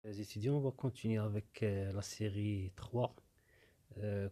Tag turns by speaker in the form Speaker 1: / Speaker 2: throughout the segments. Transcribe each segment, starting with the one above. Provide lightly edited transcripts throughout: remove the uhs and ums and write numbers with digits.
Speaker 1: Les étudiants, on va continuer avec la série 3.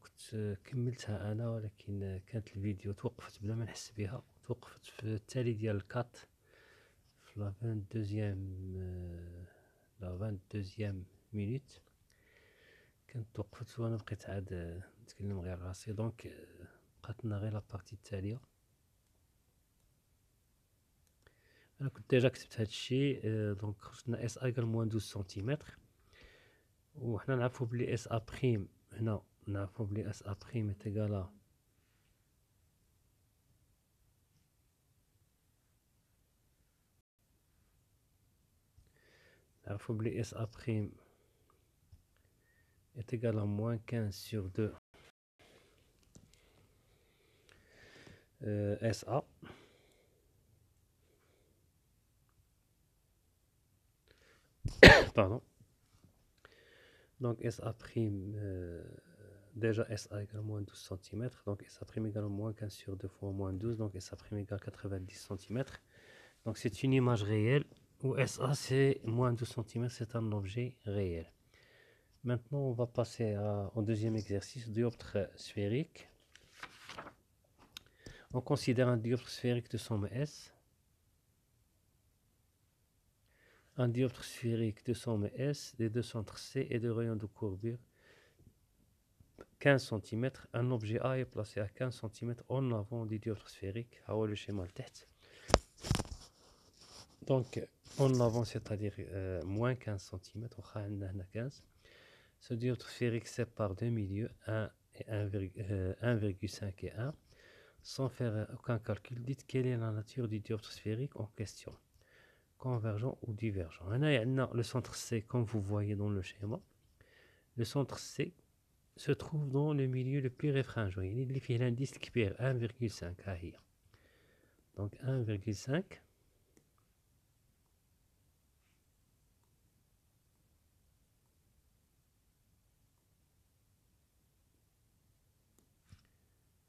Speaker 1: كنت كملتها أنا، ولكن كانت الفيديو توقفت بلا ما نحس بها. توقفت في التالي ديال الكات في لا 22 مينوت. كانت توقفت وأنا بقيت عاد نتكلم غير راسي. دونك بقات لنا غير لابارتي التالية. أنا كنت ديجا كتبت هاد الشي. دونك خرجنا اس ايكال موان 12 سنتيمتر، وحنا نعرفو بلي اس ا بريم هنا، نعرفو بلي اس ا بريم est égal à نعرفو بلي اس ا بريم est égal à moins 15 sur 2 SA. Pardon. Donc SA prime, déjà SA égale moins 12 cm, donc SA prime égale moins 15 sur 2 fois moins 12, donc SA prime égale 90 cm. Donc c'est une image réelle, où SA c'est moins 12 cm, c'est un objet réel. Maintenant on va passer au deuxième exercice, dioptre sphérique. On considère un dioptre sphérique de somme S. Un dioptre sphérique de somme S, des deux centres C et de rayon de courbure 15 cm. Un objet A est placé à 15 cm en avant du dioptre sphérique. Le schéma le tête. Donc en avant, c'est-à-dire moins 15 cm. 15. Ce dioptre sphérique sépare deux milieux, 1 et 1,5 et 1. Sans faire aucun calcul, dites quelle est la nature du dioptre sphérique en question. Convergent ou divergent. Le centre C, comme vous voyez dans le schéma, le centre C se trouve dans le milieu le plus réfringent. Il fait l'indice qui perd 1,5. Donc 1,5.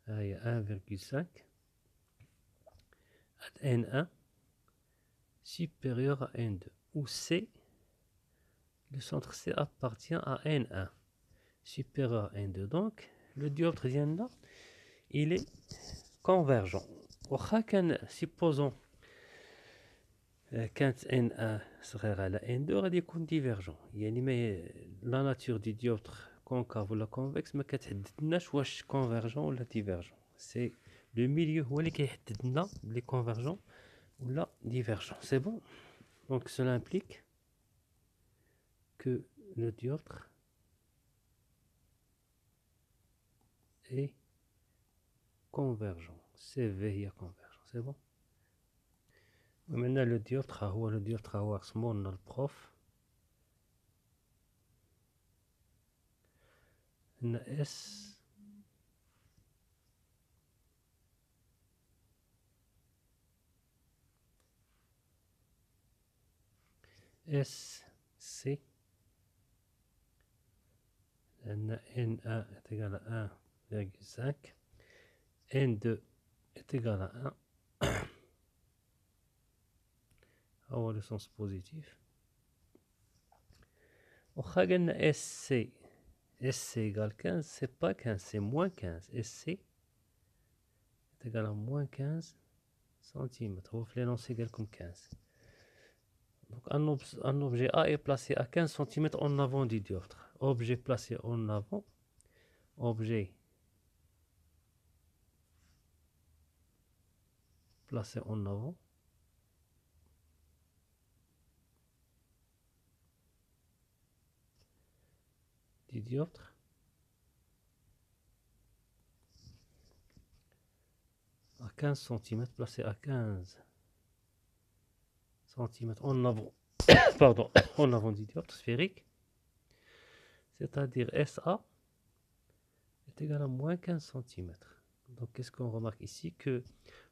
Speaker 1: Il y a 1,5 N1 supérieur à N2. Où C, le centre C appartient à N1 supérieur à N2. Donc le dioptre là, il est convergent. Supposons quand N1 serait à la N2 غادي يكون divergent. يعني la nature du dioptre concave ou la convexe ما كتحددناش واش convergent ou divergent. C'est le milieu هو اللي كيحدد لنا les convergents ou la divergent. C'est bon. Donc cela implique que le dioptre est convergent. CV هي convergent. C'est bon. Maintenant le dioptre هو رسمه لنا البروف. هنا S SC N1 est égal à 1,5, N2 est égal à 1. avoir le sens positif. SC égale 15, c'est pas 15, c'est moins 15. SC est égal à moins 15 cm. Vous pouvez l'énoncer égal comme 15. Donc un objet A est placé à 15 cm en avant du dioptre. Objet placé en avant. Objet placé en avant. Du dioptre. À 15 cm, placé à 15 cm en avant, pardon, en avant du dioptre sphérique, c'est-à-dire SA est égal à moins 15 cm. Donc qu'est-ce qu'on remarque ici? Que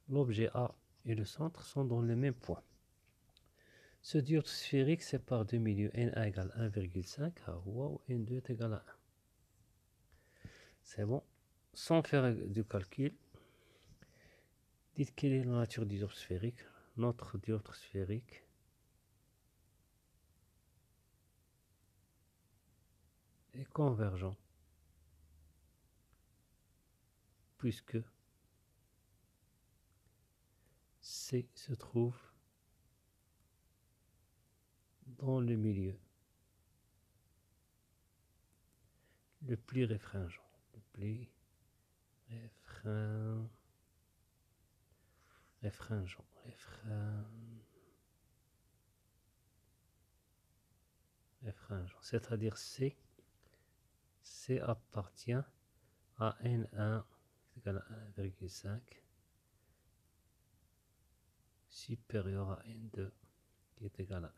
Speaker 1: l'objet A et le centre sont dans le même point. Ce dioptre sphérique sépare deux milieux, N1 égale 1,5, ou N2 est égal à 1. C'est bon. Sans faire du calcul, dites quelle est la nature du dioptre sphérique. Notre dioptre sphérique convergent puisque C se trouve dans le milieu le plus réfringent. Le plus réfringent. C'est-à-dire C appartient à N1 égale à 1,5 supérieur à N2 qui est égal à 1.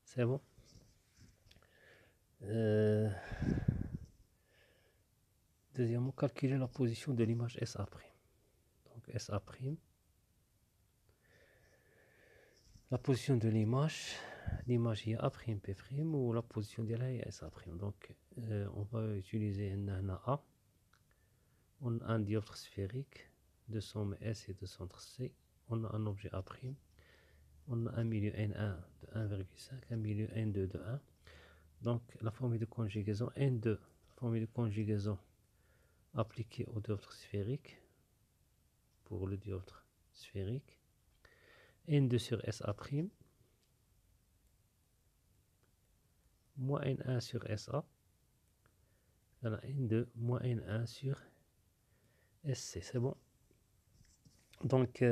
Speaker 1: C'est bon? Deuxièmement, calculer la position de l'image SA'. Donc SA', la position de l'image il y a A'P' ou la position de la SA'. Donc on va utiliser un A. On a un dioptre sphérique de somme S et de centre C. On a un objet A'. On a un milieu N1 de 1,5, un milieu N2 de 1. Donc la formule de conjugaison N2, formule de conjugaison appliquée au dioptre sphérique pour le dioptre sphérique. N2 sur SA', moins N1 sur SA, voilà, N2 moins N1 sur SC, c'est bon. Donc,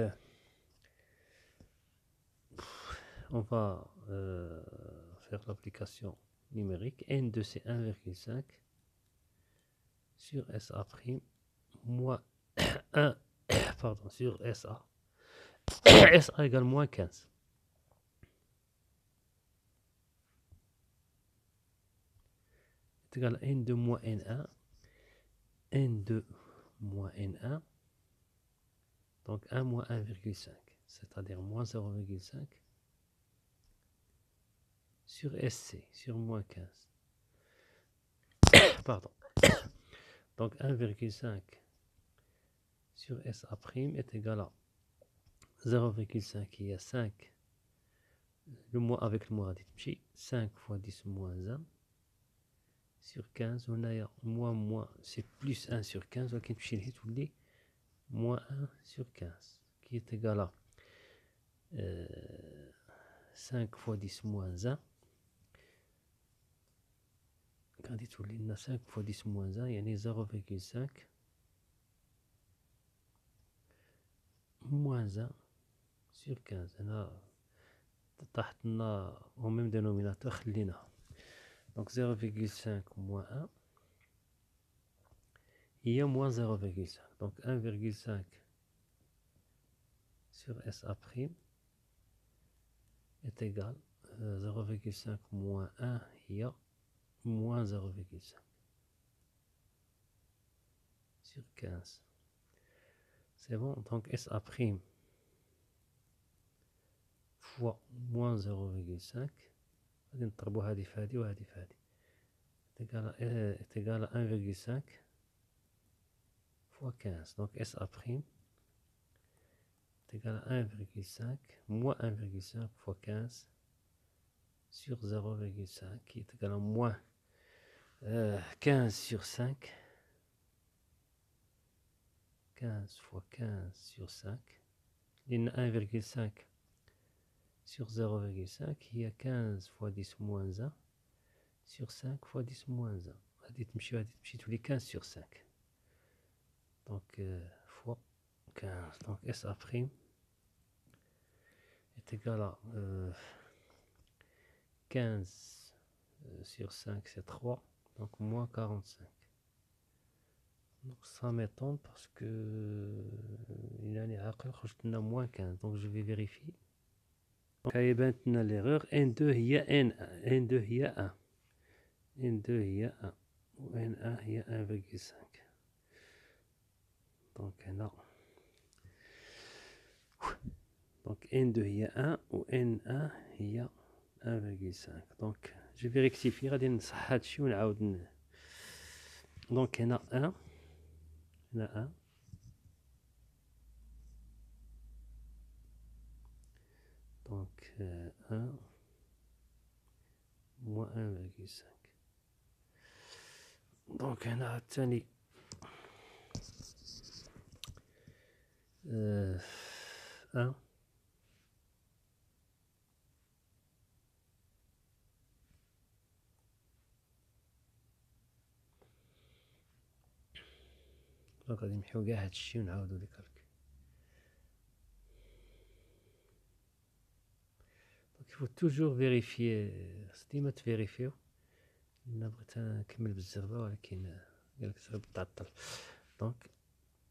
Speaker 1: on va faire l'application numérique. N2 c'est 1,5 sur SA', moins 1 pardon, sur SA. SA égale moins 15. C'est égal à N2 moins N1. N2 moins N1. Donc 1 moins 1,5. C'est-à-dire moins 0,5 sur SC, sur moins 15. Pardon. Donc 1,5 sur SA' est égal à 0,5 il y a 5. Le moins avec le moins dit 5 fois 10 moins 1 sur 15. On a moins, c'est plus 1 sur 15. Donc moins 1 sur 15 qui est égal à 5 fois 10 moins 1. Quand on a 5 fois 10 moins 1, il y a 0,5 moins 1 sur 15. هنا تحتنا au même dénominateur خلينا. Donc 0,5 moins 1 il y a moins 0,5. Donc 1,5 sur SA' est égal à 0,5 moins 1 il y a moins 0,5 sur 15. C'est bon, donc SA' fois moins 0,5 غادي نضربو هادي في هادي وهادي في هادي est égal à 1,5 fois 15. Donc SA' est égal à 1,5 moins 1,5 fois 15 sur 0,5 qui est égal à moins 15 sur 5. 15 fois 15 sur 5. Il y a 1,5 sur 0,5. Il y a 15 fois 10 moins 1 sur 5 fois 10 moins 1. غادي تمشي تولي 15 sur 5. Donc fois 15. Donc SA' est égal à 15 sur 5 c'est 3. Donc moins 45. Donc ça m'étonne parce que il a moins 15. Donc je vais vérifier. Donc maintenant l'erreur N2 il y a N1. N2 il y a 1. N2 il y a 1. Ou N1 il y a 1,5. Donc là. Donc N2 il y a 1 ou N1 il y a 1,5. Donc je vais rectifier. Donc il y en a 1. Il y en a 1. Donc 1 moins 1,5. دونك هنا عاوتاني ان دونك غادي نمحيو كاع هادشي ونعاودو لي كالكول. دونك يفو توجور فيريفيي، خص ديما تفيريفيو. انا بغيت نكمل بالزربه ولكن قالك صعيب تعطل.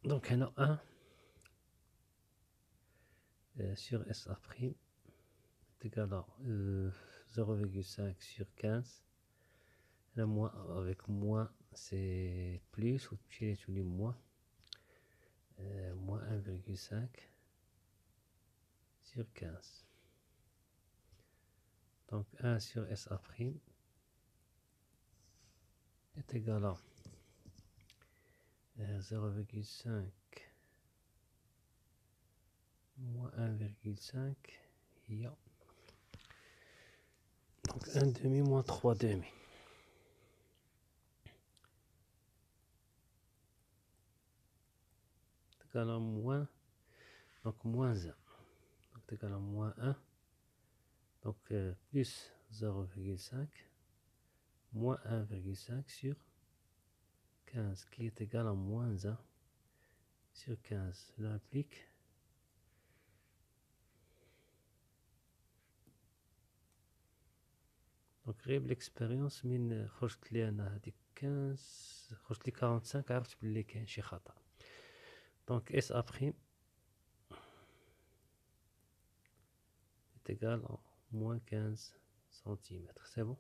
Speaker 1: دونك هنا 1 sur SA prime est égal à 0,5 sur 15. Là, moins avec moins c'est plus, ou tu les moins, moins 1,5 sur 15. Donc 1 sur SA prime est égal à 0,5 moins 1,5, il y a donc 1 demi moins 3 demi. C'est égal à moins, donc moins 1. Donc c'est égal à moins 1. Donc plus 0,5 moins 1,5 sur 15 qui est égal à moins 1 sur 15. Cela implique donc غير l'expérience من خرجت لي انا هذيك 15 خرجت لي 45 عرفت بلي كاين شي خطأ. Donc SA prime est égal à moins 15 cm. C'est bon.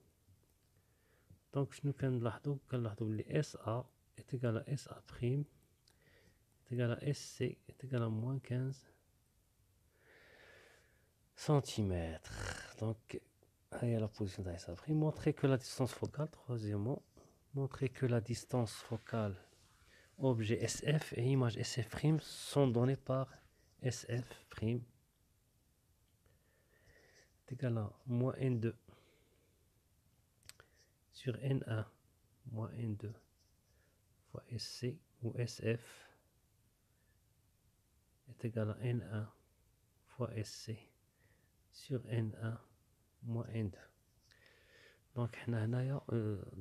Speaker 1: Donc شنو كنلاحظوا بلي SA est égal à SA prime est égal à SC est égal à moins 15 cm. Donc il y a la position de SA prime. Montrer que la distance focale, troisièmement, montrer que la distance focale objet SF et image SF prime sont données par SF prime est égal à moins N2 sur N1 moins N2 fois SC ou SF est égal à N1 fois SC sur N1 moins N2. Donc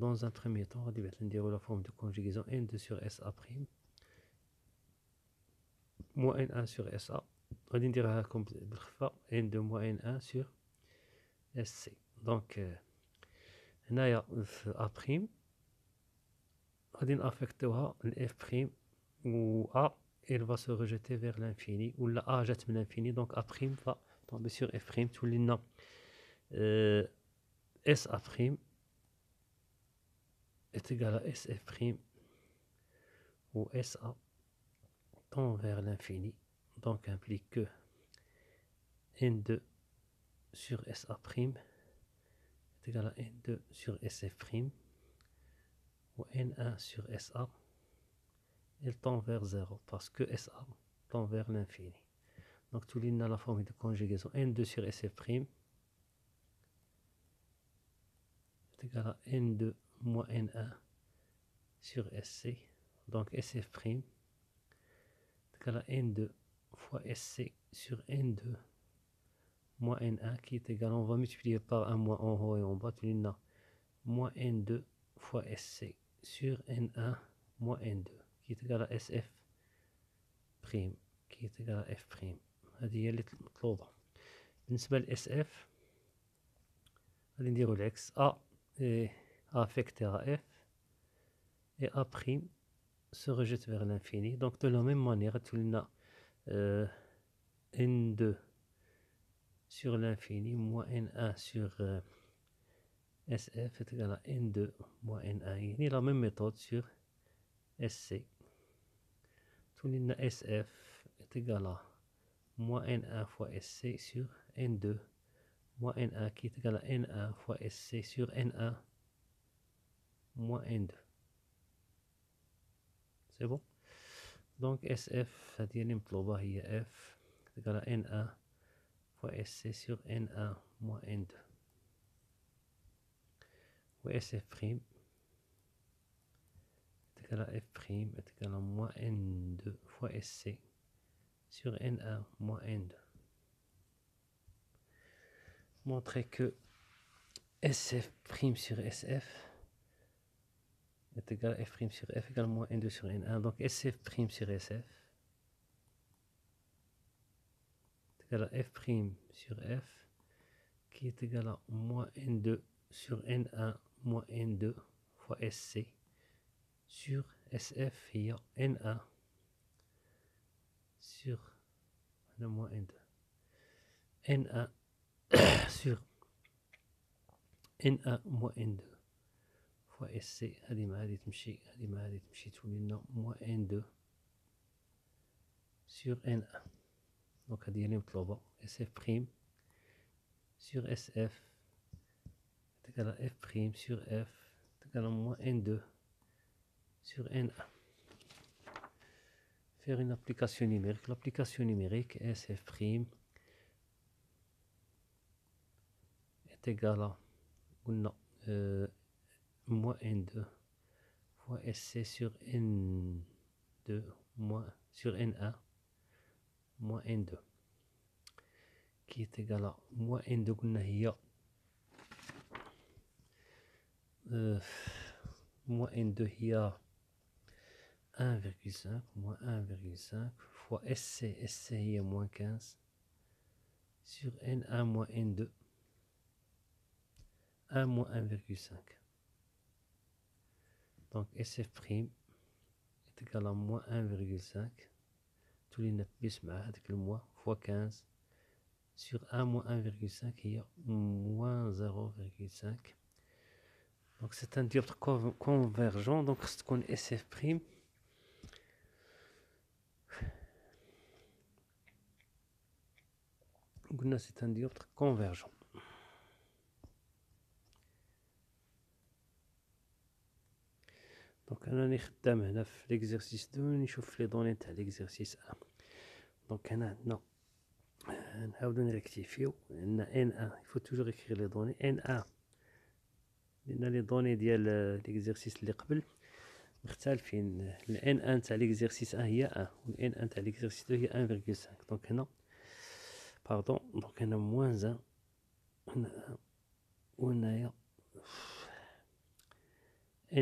Speaker 1: dans un premier temps on va dire la forme de conjugaison N2 sur SA prime moins N1 sur SA. On va dire comme N2 moins N1 sur SC. Donc هنايا في A prime غادي نافيكتوها ل F prime و A elle va se rejeter vers l'infini ou la A jette من l'infini donc A prime va tomber sur F prime تولي لنا SA prime est égal à SF prime où SA tend vers l'infini donc implique que N2 sur SA prime est égal à N2 sur SF prime où N1 sur SA elle tend vers 0 parce que SA tend vers l'infini. Donc tout l'île a la forme de conjugaison N2 sur SF prime est égal à N2 moins N1 sur SC. Donc SF prime est égal à N2 fois SC sur N2 moins N1 qui est égal, on va multiplier par un moins en haut et en bas, tout l'île a moins N2 fois SC sur N1 moins N2 qui est égal à SF prime qui est égal à F prime. هذه هي اللي مطلوبة. بالنسبة ل SF غادي نديرو العكس A est affecté à F et A prime se rejette vers l'infini. Donc de la même manière, tu as N2 sur l'infini moins N1 sur SF est égal à N2 moins N1. Et la même méthode sur SC. Tu as SF est égal à moins N1 fois SC sur N2 moins N1 qui est égal à N1 fois SC sur N1 moins N2. C'est bon. Donc SF هذه اللي مطلوبة هي F égal à N1 fois SC sur N1 moins N2 و SF prime égal à f' est égal à moins n2 fois SC sur n1 moins n2. Montrer que SF' sur SF est égal à f' sur f égale à moins n2 sur n1. Donc SF' sur SF est égal à f' sur f qui est égal à moins n2 sur n1 moins n2 fois SC sur SF il y a n1 sur le moins n2. n1 sur n1 moins n2 fois SC هذه مع هذه تمشي هذه مع هذه تمشي تولي لنا moins n2 sur n1. Donc هذه هي اللي مطلوبة SF' sur SF est égal à f' sur f est égal à moins n2 sur n1. Faire une application numérique. L'application numérique SF' est égal à moins n2 fois SC sur n2 moins sur n1 moins n2 qui est égal à moins n2 قلنا هي moins n2 هي 1,5 moins 1,5 fois SC هي moins 15 sur n1 moins n2 1 moins 1,5. Donc SF' est égal à moins 1,5 تولينا بلس مع هذاك الموا fois 15 sur 1 moins 1,5 هي moins 0,5. Donc c'est un dioptre convergent. Donc خص تكون SF' قلنا c'est un dioptre convergent. دونك انا راني خدام هنا في ليكزرسيس 2 نشوف لي دوني تاع ليكزرسيس 1. دونك هنا عندنا نحاولو نريكتيفيو عندنا ان 1 يفو توجور اكري لي دوني ان 1 لان لي دوني ديال ليكزرسيس اللي قبل مختلفين. الان 1 تاع ليكزرسيس 1 هي 1 والان 1 تاع ليكزرسيس 2 هي 1,5. دونك هنا باردون دونك هنا موان 1 هنا وهنايا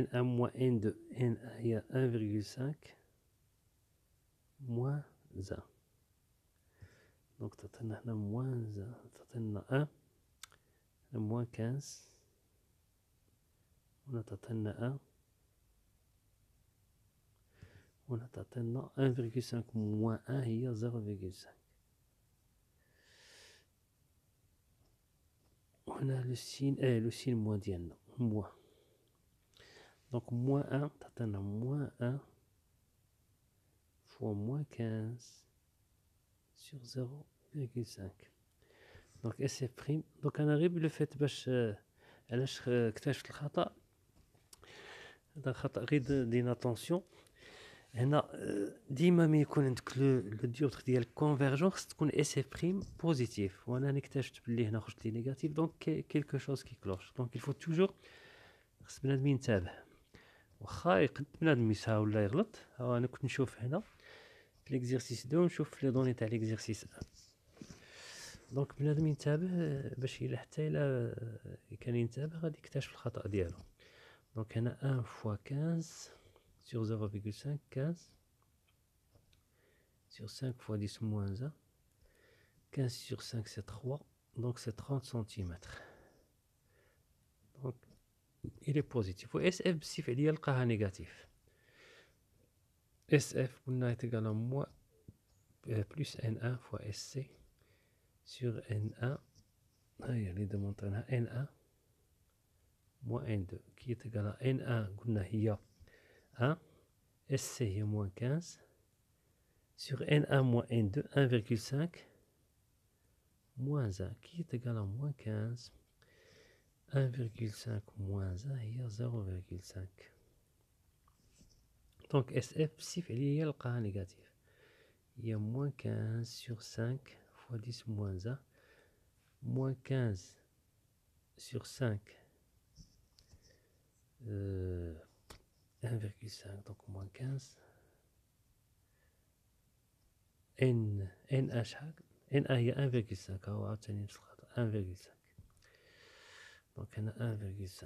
Speaker 1: N1 moins N2, N1 il y a 1,5 moins 1. Donc on a moins 1, on a 1, moins 15, on a 1, on a 1,5 moins 1 il y a 0,5. On a le signe moins dienne, moins. Donc moins 1, on a moins 1 fois moins 15 sur 0,5. Donc SF'. Donc انا غير لو فيت باش علاش اكتشفت الخطا. هذا الخطا غير دينا طونسيون هنا. ديما ملي يكون عندك لو ديوتر ديال كونفيرجون خص تكون SF' بوزيتيف. وانا اكتشفت باللي هنا خرجت لي نيجاتيف. دونك كيلكو شوز كي كلوش. دونك الفو توجور خص بنادم ينتبه واخا يقد بنادم يسها ولا يغلط. ها انا كنت نشوف هنا في ليكزرسيس 2 نشوف لي دوني تاع ليكزرسيس 1. دونك بنادم ينتبه باش الا حتى الا كان ينتبه غادي يكتشف الخطا ديالو. دونك هنا 1 fois 15 sur 0,5 15 sur 5 fois 10 moins 1 15 sur 5 c'est 3 donc c'est 30 cm. donc il est positif. و SF بالسيف لقاها نيجاتيف. SF قلنا est égal à moins plus N1 fois SC sur N1 هيا اللي دمونطرينها N1 moins N2 qui est égal à N1 قلنا هي 1 SC هي moins 15 sur N1 moins N2 1,5 moins 1 qui est égal à moins 15 1,5 moins 1 هي 0,5. donc SF بالسيف هي لقاها نيجاتيف. هي moins 15 sur 5 fois 10 moins 1 moins 15 sur 5 1,5 1,5 donc moins 15 n شحال n هي 1,5 هو عاوتاني نفس الخطأ 1,5 donc هنا 1,5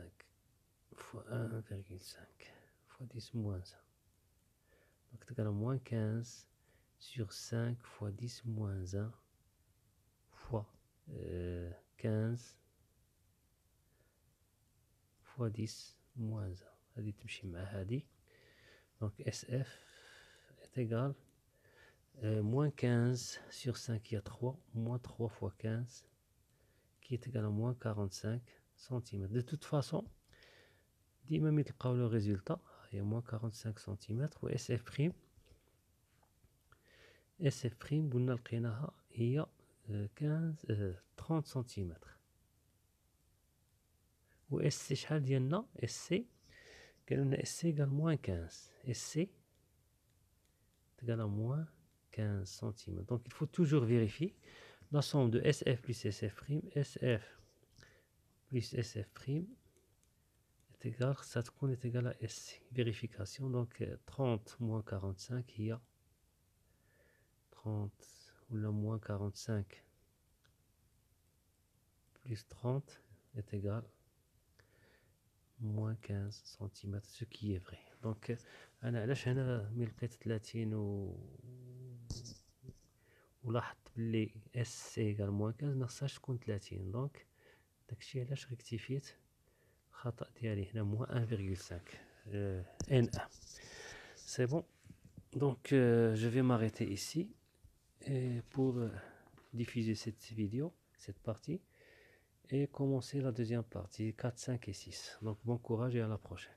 Speaker 1: fois 1,5 fois 10 moins 1 donc تقرا moins 15 sur 5 fois 10 moins 1 fois 15 fois 10 moins 1 هذه تمشي مع هذه donc SF est égal moins 15 sur 5 il y a 3 moins 3 fois 15 qui est égal à moins 45 cm. De toute façon ديما ملي تلقاو لو ريزولتا هي moins 45 cm و SF prime SF prime قلنا لقيناها هي 30 سنتيمتر و اس سي شحال ديالنا اس سي قالوا لنا اس سي قال موان 15 اس سي تقال موان 15 سنتيمتر دونك il faut toujours vérifier la somme de SF plus SF prime SF plus SF prime est égal ça تكون est égal à SC vérification donc 30 moins 45 هي 30 ولا moins 45 plus 30 est égal moins 15 cm ce qui est vrai donc انا علاش هنا ملي لقيت 30 ولاحظت بلي اس سي قال موان 15 ما خصهاش تكون 30 دونك داكشي علاش ريكتيفيت الخطا ديالي هنا موان 1,5 n1 c'est bon donc je vais m'arrêter ici et pour diffuser cette vidéo cette partie et commencer la deuxième partie 4, 5 et 6 donc bon courage et à la prochaine.